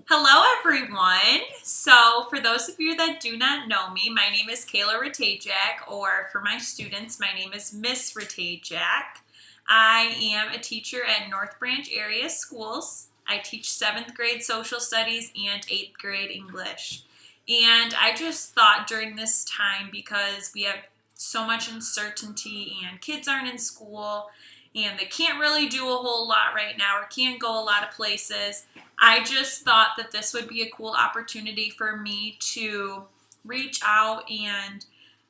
Hello, everyone. So, for those of you that do not know me, my name is Kayla Ratajak, or for my students, my name is Miss Ratajak. I am a teacher at North Branch area schools. I teach 7th grade social studies and 8th grade English. And I just thought during this time, because we have so much uncertainty and kids aren't in school and they can't really do a whole lot right now or can't go a lot of places, I just thought that this would be a cool opportunity for me to reach out and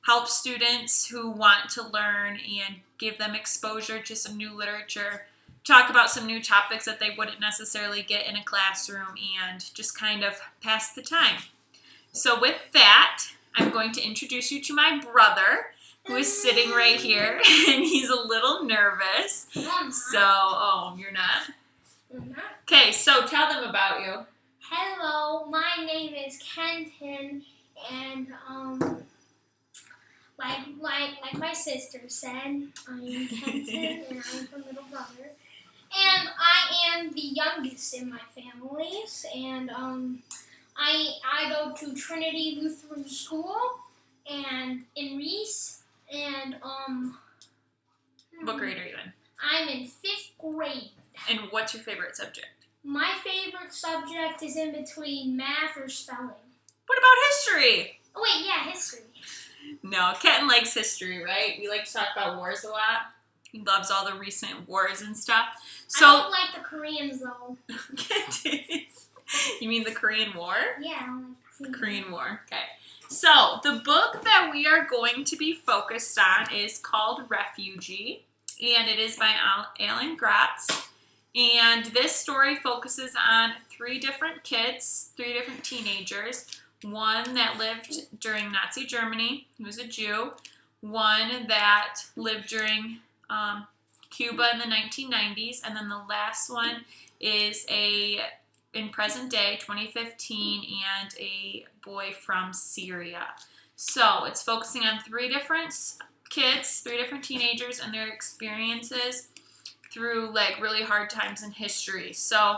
help students who want to learn and give them exposure to some new literature, talk about some new topics that they wouldn't necessarily get in a classroom, and just kind of pass the time. So with that, I'm going to introduce you to my brother, who is sitting right here, and he's a little nervous. So, you're not? Okay, so tell them about you. Hello, my name is Kenton, and like my sister said, I am Kenton, and I'm her little brother, and I am the youngest in my families, and I go to Trinity Lutheran School, and in Reese, and What grade are you in? I'm in 5th grade. And what's your favorite subject? My favorite subject is in between math or spelling. What about history? Oh wait, yeah, history. No, Kenton likes history, right? We like to talk about wars a lot. He loves all the recent wars and stuff. So I don't like the Koreans though. You mean the Korean War? Yeah, I don't like the Korean War. Okay. So the book that we are going to be focused on is called Refugee, and it is by Alan Gratz. And this story focuses on 3 different kids, 3 different teenagers. One that lived during Nazi Germany, he was a Jew. One that lived during Cuba in the 1990s. And then the last one is in present day, 2015, and a boy from Syria. So it's focusing on 3 different kids, 3 different teenagers, and their experiences through like really hard times in history. So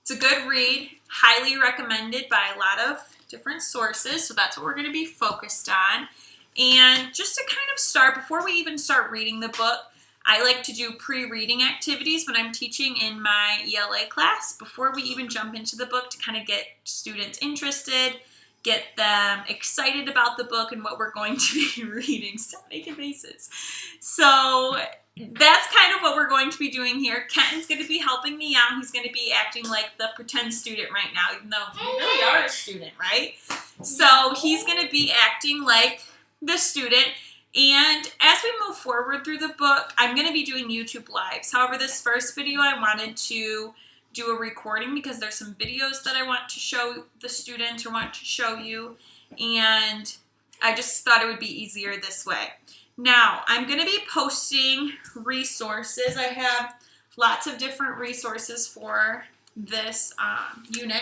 it's a good read, highly recommended by a lot of different sources. So that's what we're going to be focused on. And just to kind of start, before we even start reading the book, I like to do pre-reading activities when I'm teaching in my ELA class before we even jump into the book to kind of get students interested, get them excited about the book and what we're going to be reading. Stop making faces. So that's kind of what we're going to be doing here. Kenton's going to be helping me out. He's going to be acting like the pretend student right now, even though you really are a student, right? So he's going to be acting like the student. And as we move forward through the book, I'm going to be doing YouTube Lives. However, this first video I wanted to do a recording because there's some videos that I want to show the students or want to show you. And I just thought it would be easier this way. Now, I'm going to be posting resources. I have lots of different resources for this unit,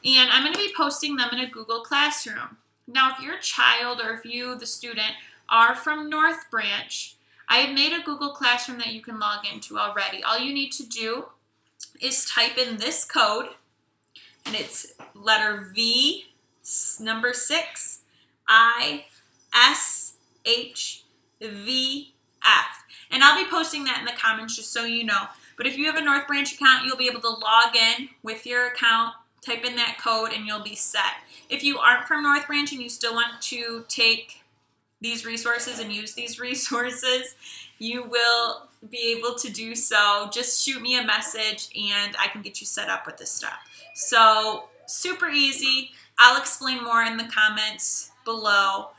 and I'm going to be posting them in a Google Classroom. Now, if your child or if you, the student, are from North Branch, I have made a Google Classroom that you can log into already. All you need to do is type in this code, and it's letter V, number 6, I, S, H, VF. And I'll be posting that in the comments just so you know. But if you have a North Branch account, you'll be able to log in with your account, type in that code, and you'll be set. If you aren't from North Branch and you still want to take these resources and use these resources, you will be able to do so. Just shoot me a message and I can get you set up with this stuff. So super easy. I'll explain more in the comments below.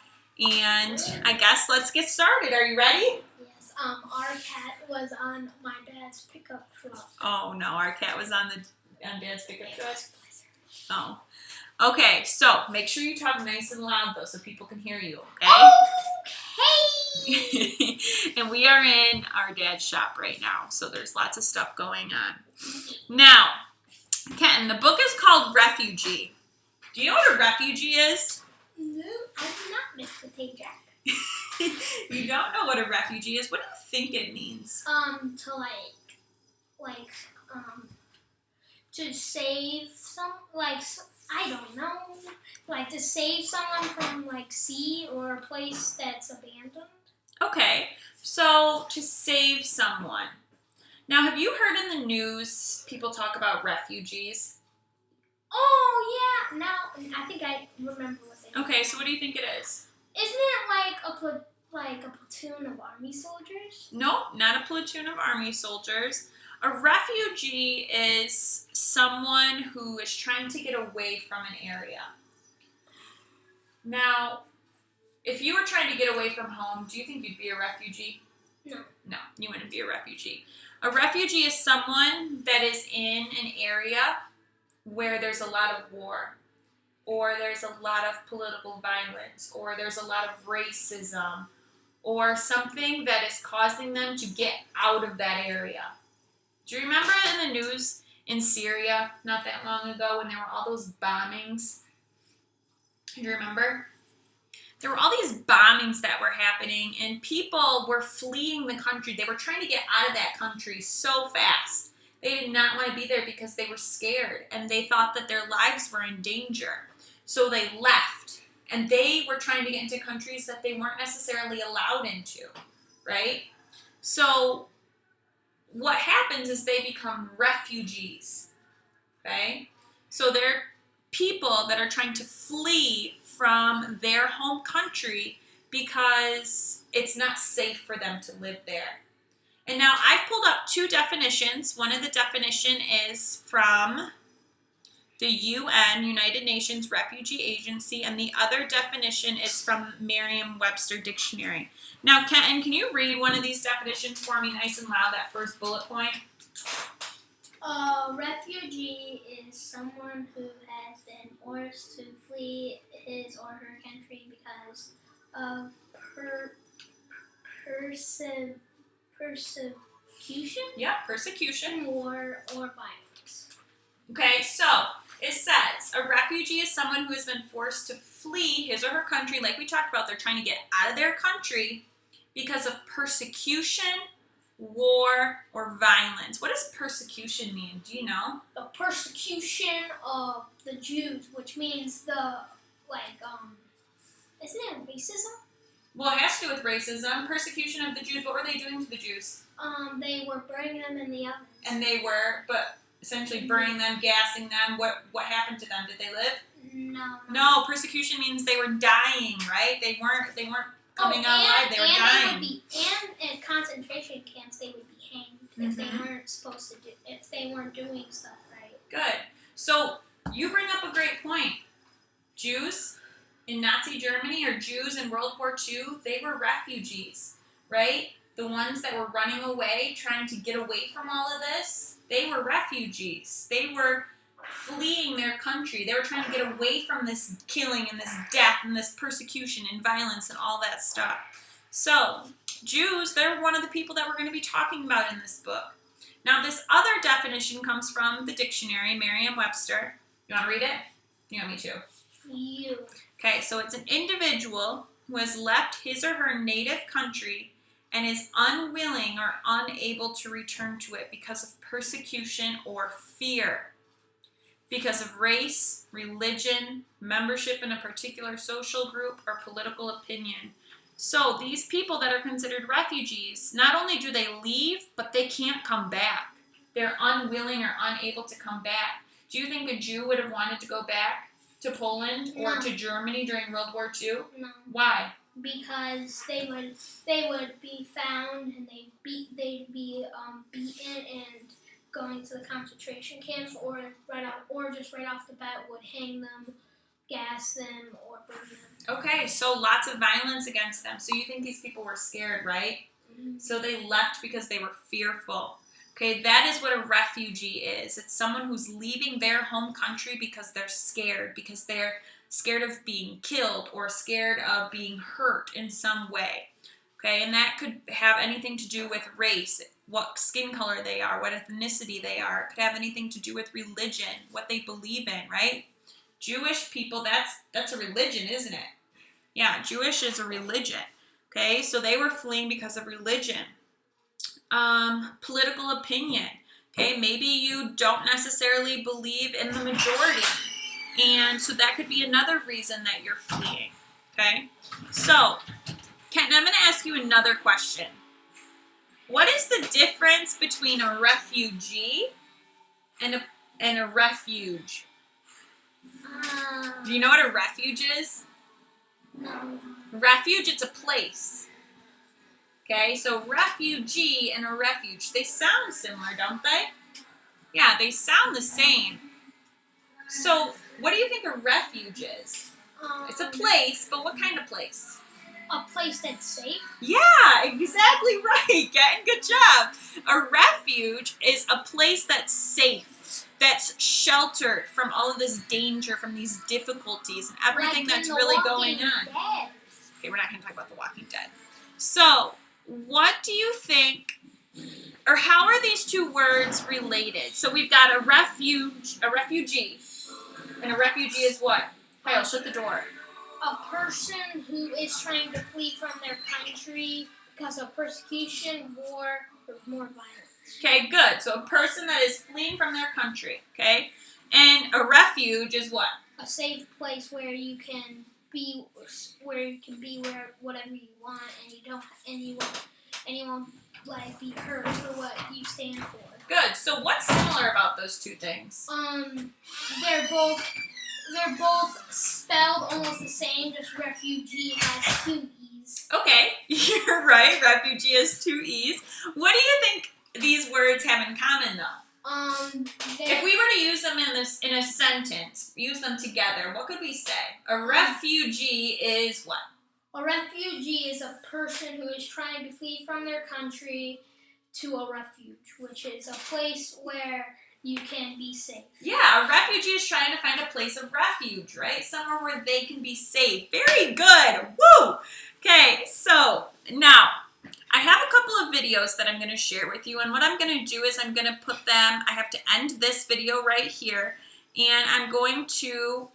And I guess let's get started. Are you ready? Yes. Our cat was on my dad's pickup truck. Oh no, our cat was on Dad's pickup truck. Oh. Okay, so make sure you talk nice and loud though so people can hear you, okay? Okay. And we are in our dad's shop right now, so there's lots of stuff going on. Now, Kenton, the book is called Refugee. Do you know what a refugee is? No, I do not, Mr. Tajak. You don't know what a refugee is? What do you think it means? To to save I don't know, like to save someone from like sea or a place that's abandoned. Okay, so to save someone. Now, have you heard in the news people talk about refugees? Oh yeah, now I think I remember what they. Okay, so what do you think it is? Isn't it like a platoon of army soldiers? Nope, not a platoon of army soldiers. A refugee is someone who is trying to get away from an area. Now, if you were trying to get away from home, do you think you'd be a refugee? No. No, you wouldn't be a refugee. A refugee is someone that is in an area where there's a lot of war, or there's a lot of political violence, or there's a lot of racism, or something that is causing them to get out of that area. Do you remember in the news in Syria not that long ago when there were all those bombings? Do you remember? There were all these bombings that were happening, and people were fleeing the country. They were trying to get out of that country so fast. They did not want to be there because they were scared, and they thought that their lives were in danger. So they left, and they were trying to get into countries that they weren't necessarily allowed into, right? So what happens is they become refugees, okay? So they're people that are trying to flee from their home country because it's not safe for them to live there. And now I've pulled up two definitions. One of the definition is from the UN, United Nations Refugee Agency, and the other definition is from Merriam-Webster Dictionary. Now, Kenton, can you read one of these definitions for me nice and loud, that first bullet point? A refugee is someone who has been forced to flee his or her country because of persecution? Yeah, persecution. War or violence. Okay, so it says a refugee is someone who has been forced to flee his or her country. Like we talked about, they're trying to get out of their country because of persecution, war, or violence. What does persecution mean? Do you know? The persecution of the Jews, which means isn't it racism? Well, it has to do with racism. Persecution of the Jews. What were they doing to the Jews? They were burning them in the ovens. And they were, but essentially burning them, gassing them. What happened to them? Did they live? No. No, persecution means they were dying, right? They weren't coming out alive. They were dying. And in concentration camps, they would be hanged if they weren't supposed to do, if they weren't doing stuff right. Good. So you bring up a great point. Jews in Nazi Germany or Jews in World War II, they were refugees, right? The ones that were running away, trying to get away from all of this, they were refugees. They were fleeing their country. They were trying to get away from this killing and this death and this persecution and violence and all that stuff. So, Jews, they're one of the people that we're going to be talking about in this book. Now, this other definition comes from the dictionary, Merriam-Webster. You want to read it? You want me to? You. Okay, so it's an individual who has left his or her native country and is unwilling or unable to return to it because of persecution or fear. Because of race, religion, membership in a particular social group, or political opinion. So these people that are considered refugees, not only do they leave, but they can't come back. They're unwilling or unable to come back. Do you think a Jew would have wanted to go back to Poland or to Germany during World War II? No. Why? Because they would be found and they'd be beaten and going to the concentration camps, or just right off the bat would hang them, gas them, or burn them. Okay, so lots of violence against them. So you think these people were scared, right? Mm-hmm. So they left because they were fearful. Okay, that is what a refugee is. It's someone who's leaving their home country because they're scared of being killed or scared of being hurt in some way. Okay, and that could have anything to do with race, what skin color they are, what ethnicity they are. It could have anything to do with religion, what they believe in, right? Jewish people, that's a religion, isn't it? Yeah, Jewish is a religion. Okay, so they were fleeing because of religion. Political opinion. Okay, maybe you don't necessarily believe in the majority. And so that could be another reason that you're fleeing. Okay, so Kenton, I'm going to ask you another question. What is the difference between a refugee and a refuge? Do you know what a refuge is? No. Refuge, it's a place. Okay, so refugee and a refuge, they sound similar, don't they? Yeah, they sound the same. So, what do you think a refuge is? It's a place, but what kind of place? A place that's safe? Yeah, exactly right. Getting good job. A refuge is a place that's safe, that's sheltered from all of this danger, from these difficulties, and everything that's really going on. Okay, we're not going to talk about The Walking Dead. So, what do you think, or how are these two words related? So we've got a refuge, a refugee, and a refugee is what? Kyle, shut the door. A person who is trying to flee from their country because of persecution, war, or more violence. Okay, good. So a person that is fleeing from their country, okay? And a refuge is what? A safe place where you can be whatever you want, and you won't like be hurt for what you stand for. Good. So what's similar about those two things? They're both spelled almost the same, just refugee has 2 E's. Okay, you're right. Refugee has 2 E's. What do you think these words have in common, though? If we were to use them in a sentence, use them together, what could we say? A refugee is what? A refugee is a person who is trying to flee from their country to a refuge, which is a place where you can be safe. Yeah, a refugee is trying to find a place of refuge, right? Somewhere where they can be safe. Very good. Woo! Okay, so now I have a couple of videos that I'm going to share with you, and what I'm going to do is I'm going to put them, I have to end this video right here, and I'm going to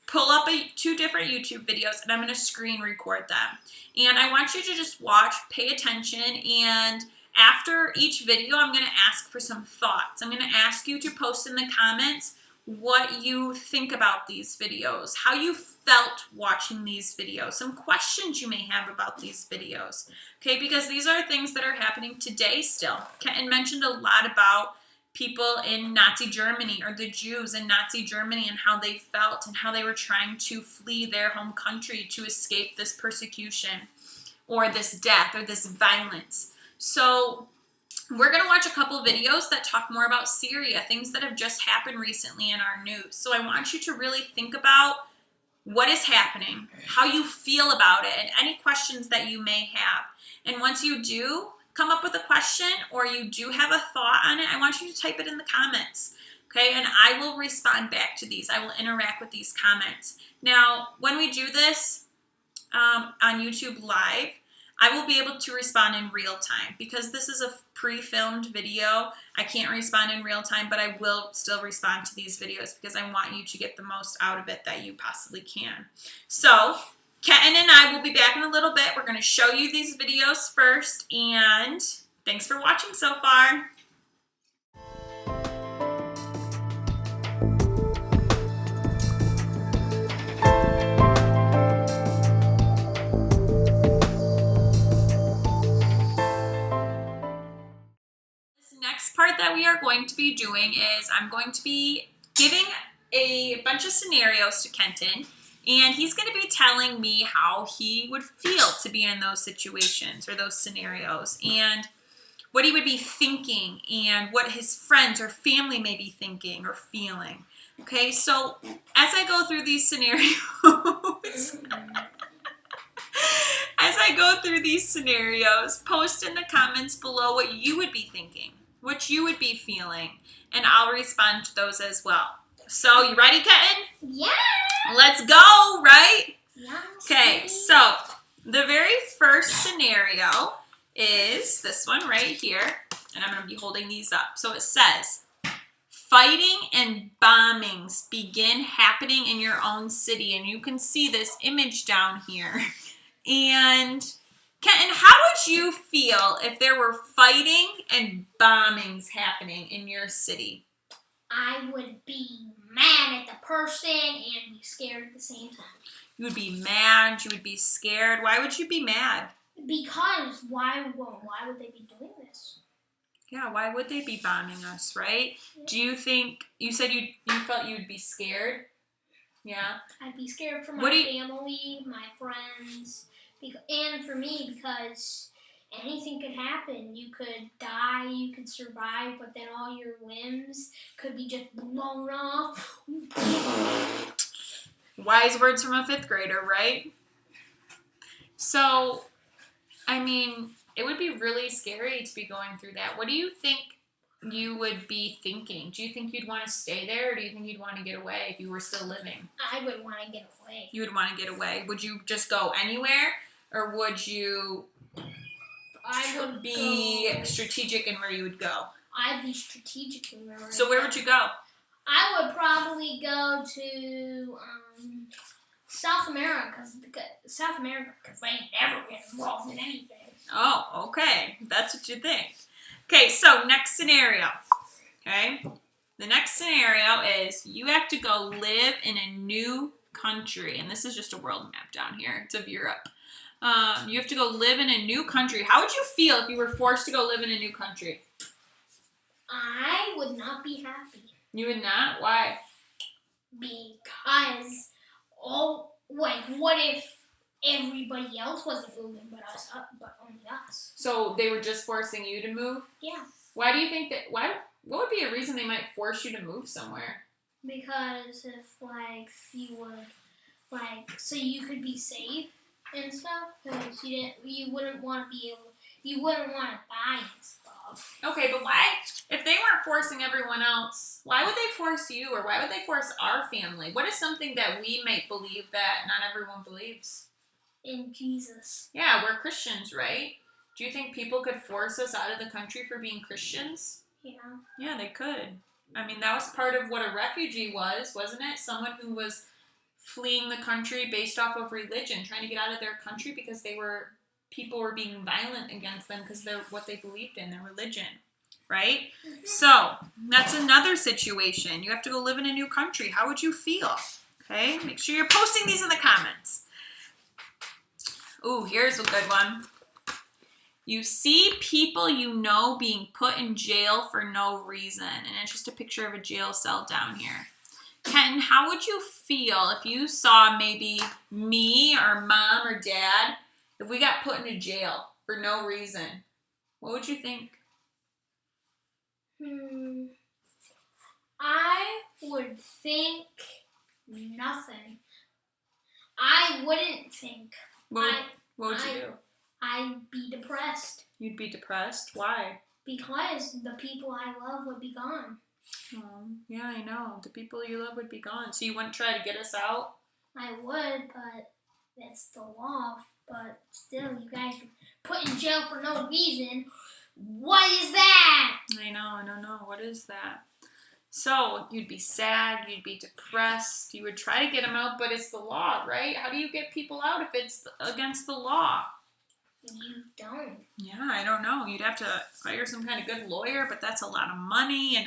pull up 2 different YouTube videos, and I'm going to screen record them. And I want you to just watch, pay attention, and after each video, I'm going to ask for some thoughts. I'm going to ask you to post in the comments what you think about these videos, how you felt watching these videos, some questions you may have about these videos, okay, because these are things that are happening today still. Kenton mentioned a lot about people in Nazi Germany, or the Jews in Nazi Germany, and how they felt and how they were trying to flee their home country to escape this persecution or this death or this violence. So we're going to watch a couple videos that talk more about Syria, things that have just happened recently in our news. So I want you to really think about what is happening, how you feel about it, and any questions that you may have. And once you do come up with a question or you do have a thought on it, I want you to type it in the comments. Okay, and I will respond back to these. I will interact with these comments. Now, when we do this on YouTube Live, I will be able to respond in real time. Because this is a pre-filmed video, I can't respond in real time, but I will still respond to these videos because I want you to get the most out of it that you possibly can. So, Kenton and I will be back in a little bit. We're going to show you these videos first, and thanks for watching so far. Next part that we are going to be doing is I'm going to be giving a bunch of scenarios to Kenton, and he's going to be telling me how he would feel to be in those situations or those scenarios, and what he would be thinking, and what his friends or family may be thinking or feeling. Okay, so as I go through these scenarios, post in the comments below what you would be thinking, what you would be feeling, and I'll respond to those as well. So, you ready, Kenton? Yeah! Let's go, right? Yeah. Okay, so the very first scenario is this one right here, and I'm going to be holding these up. So it says, fighting and bombings begin happening in your own city, and you can see this image down here. And And how would you feel if there were fighting and bombings happening in your city? I would be mad at the person and be scared at the same time. You would be mad. You would be scared. Why would you be mad? Because why would they be doing this? Yeah, why would they be bombing us, right? Do you think, you said you felt you would be scared? Yeah. I'd be scared for my family, my friends, and for me because anything could happen. You could die, you could survive, but then all your limbs could be just blown off. Wise words from a 5th grader, right? So, I mean, it would be really scary to be going through that. What do you think you would be thinking? Do you think you'd want to stay there, or do you think you'd want to get away if you were still living? I would want to get away. You would want to get away. Would you just go anywhere, or would you be strategic in where you would go? I'd be strategic in where I would go. So where would you go? I would probably go to South America because they never get involved in anything. Oh, okay. That's what you think. Okay, so next scenario. Okay? The next scenario is you have to go live in a new country. And this is just a world map down here. It's of Europe. You have to go live in a new country. How would you feel if you were forced to go live in a new country? I would not be happy. You would not? Why? Because, what if everybody else wasn't moving but only us? So they were just forcing you to move? Yeah. Why do you think that, what would be a reason they might force you to move somewhere? Because if, you would, so you could be safe and stuff, because you wouldn't want to die and stuff. Okay, but why, if they weren't forcing everyone else, why would they force you, or why would they force our family? What is something that we might believe that not everyone believes? In Jesus. Yeah, we're Christians, right? Do you think people could force us out of the country for being Christians? Yeah. Yeah, they could. I mean, that was part of what a refugee was, wasn't it? Someone who was fleeing the country based off of religion, trying to get out of their country because people were being violent against them because they're what they believed in, their religion, right? Mm-hmm. So that's another situation. You have to go live in a new country. How would you feel? Okay, make sure you're posting these in the comments. Ooh, here's a good one. You see people you know being put in jail for no reason. And it's just a picture of a jail cell down here. Kenton, how would you feel if you saw maybe me or mom or dad, if we got put into jail for no reason? What would you think? I would think nothing. I wouldn't think. What would you do? I'd be depressed. You'd be depressed? Why? Because the people I love would be gone. Yeah, I know. The people you love would be gone. So you wouldn't try to get us out? I would, but that's the law. But still, you guys are put in jail for no reason. What is that? I know. What is that? So you'd be sad. You'd be depressed. You would try to get them out, but it's the law, right? How do you get people out if it's against the law? You don't. Yeah, I don't know. You'd have to hire some kind of good lawyer, but that's a lot of money, and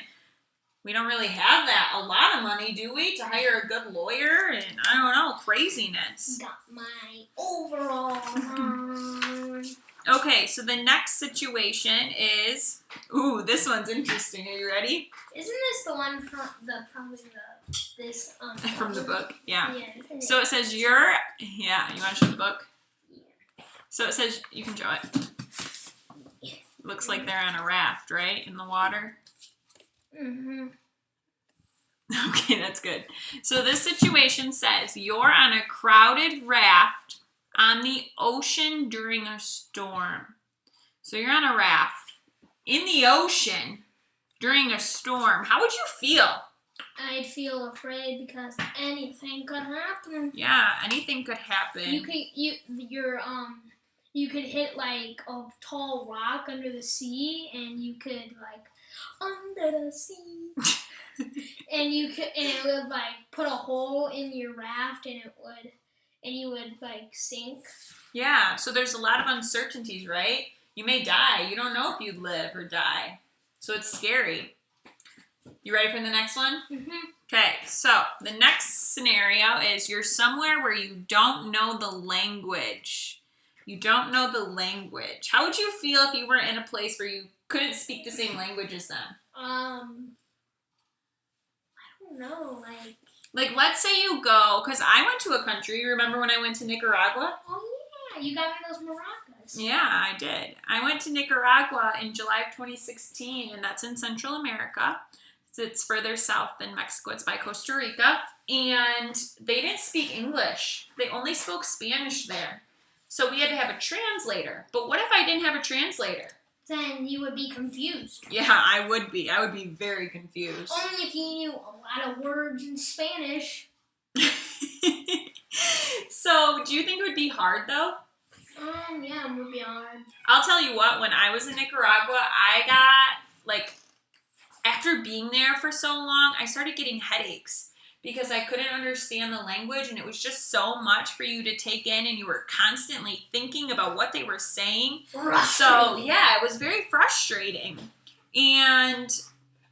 we don't really have a lot of money, do we, to hire a good lawyer? And I don't know, craziness. Got my overall on. Okay, so the next situation is, ooh, this one's interesting. Are you ready? Isn't this the one from from the book? Yeah. Yeah. So it says you want to show the book? So it says, you can show it. Looks like they're on a raft, right? In the water? Mm-hmm. Okay, that's good. So this situation says, you're on a crowded raft on the ocean during a storm. So you're on a raft in the ocean during a storm. How would you feel? I'd feel afraid because anything could happen. Yeah, anything could happen. You could hit a tall rock under the sea, and you could under the sea, and it would put a hole in your raft, and and you would like sink. Yeah, so there's a lot of uncertainties, right? You may die. You don't know if you'd live or die. So it's scary. You ready for the next one? Mm-hmm. Okay, so the next scenario is you're somewhere where you don't know the language. You don't know the language. How would you feel if you were in a place where you couldn't speak the same language as them? I don't know, Like, let's say you go, because I went to a country. You remember when I went to Nicaragua? Oh yeah, you got me those maracas. Yeah, I did. I went to Nicaragua in July of 2016, and that's in Central America. It's further south than Mexico. It's by Costa Rica. And they didn't speak English. They only spoke Spanish there. So we had to have a translator. But what if I didn't have a translator? Then you would be confused. Yeah, I would be. I would be very confused. Only if you knew a lot of words in Spanish. So, do you think it would be hard, though? Yeah, it would be hard. I'll tell you what, when I was in Nicaragua, I got, after being there for so long, I started getting headaches because I couldn't understand the language, and it was just so much for you to take in, and you were constantly thinking about what they were saying. So, yeah, it was very frustrating. And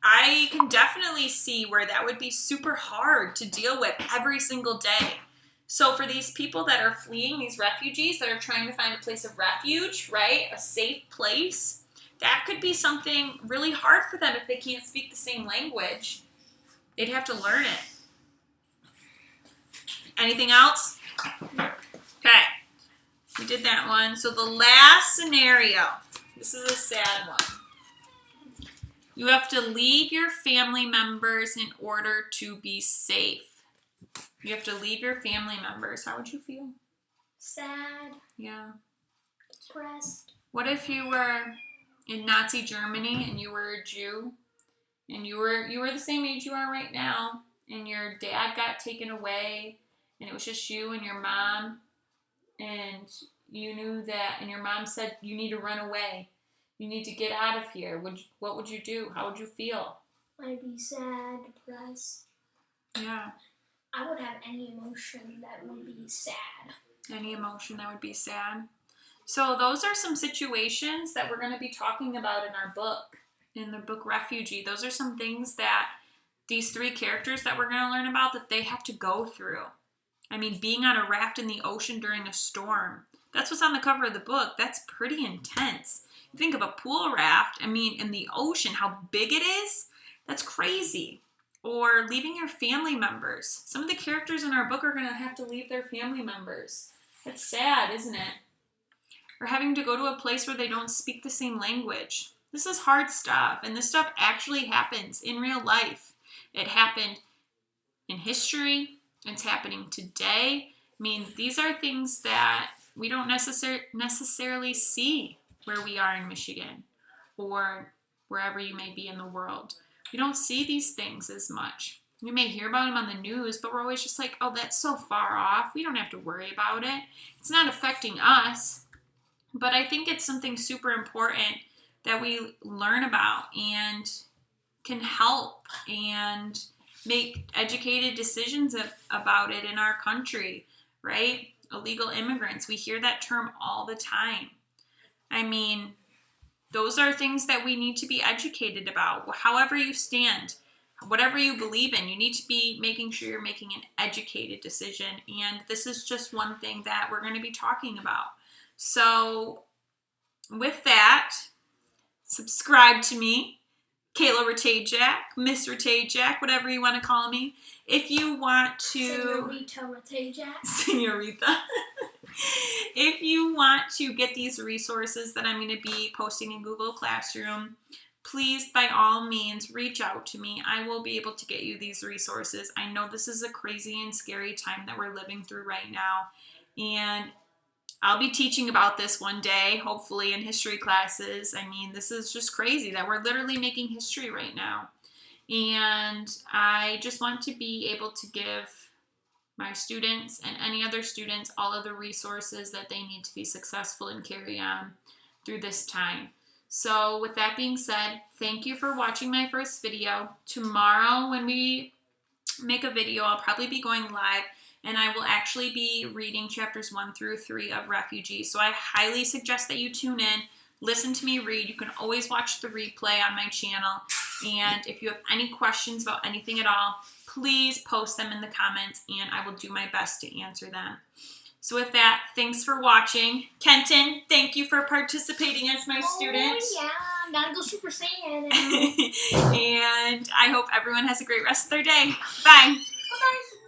I can definitely see where that would be super hard to deal with every single day. So for these people that are fleeing, these refugees that are trying to find a place of refuge, right, a safe place, that could be something really hard for them if they can't speak the same language. They'd have to learn it. Anything else? Okay. We did that one. So the last scenario. This is a sad one. You have to leave your family members in order to be safe. You have to leave your family members. How would you feel? Sad. Yeah. Depressed. What if you were in Nazi Germany and you were a Jew and you were the same age you are right now, and your dad got taken away and it was just you and your mom, and you knew that, and your mom said you need to run away. You need to get out of here. What would you do? How would you feel? I'd be sad, depressed. Yeah. I would have any emotion that would be sad. Any emotion that would be sad. So those are some situations that we're going to be talking about in our book, in the book Refugee. Those are some things that these three characters that we're going to learn about that they have to go through. I mean, being on a raft in the ocean during a storm. That's what's on the cover of the book. That's pretty intense. You think of a pool raft, I mean, in the ocean, how big it is, that's crazy. Or leaving your family members. Some of the characters in our book are going to have to leave their family members. That's sad, isn't it? Or having to go to a place where they don't speak the same language. This is hard stuff, and this stuff actually happens in real life. It happened in history. It's happening today. I mean, these are things that we don't necessarily see where we are in Michigan or wherever you may be in the world. We don't see these things as much. We may hear about them on the news, but we're always just like, oh, that's so far off. We don't have to worry about it. It's not affecting us. But I think it's something super important that we learn about and can help and make educated decisions about it in our country, right? Illegal immigrants. We hear that term all the time. I mean, those are things that we need to be educated about. However you stand, whatever you believe in, you need to be making sure you're making an educated decision. And this is just one thing that we're going to be talking about. So with that, subscribe to me, Kayla Ratajak, Miss Ratajak, whatever you want to call me. If you want to... Senorita Ratajak. Senorita. If you want to get these resources that I'm going to be posting in Google Classroom, please, by all means, reach out to me. I will be able to get you these resources. I know this is a crazy and scary time that we're living through right now, and I'll be teaching about this one day, hopefully, in history classes. I mean, this is just crazy that we're literally making history right now, and I just want to be able to give my students and any other students all of the resources that they need to be successful and carry on through this time. So with that being said, thank you for watching my first video. Tomorrow when we make a video, I'll probably be going live and I will actually be reading chapters 1 through 3 of Refugee. So I highly suggest that you tune in, listen to me read. You can always watch the replay on my channel. And if you have any questions about anything at all, please post them in the comments and I will do my best to answer them. So with that, thanks for watching. Kenton, thank you for participating as my student. Oh yeah, gotta go Super Saiyan now. And I hope everyone has a great rest of their day. Bye. Bye-bye.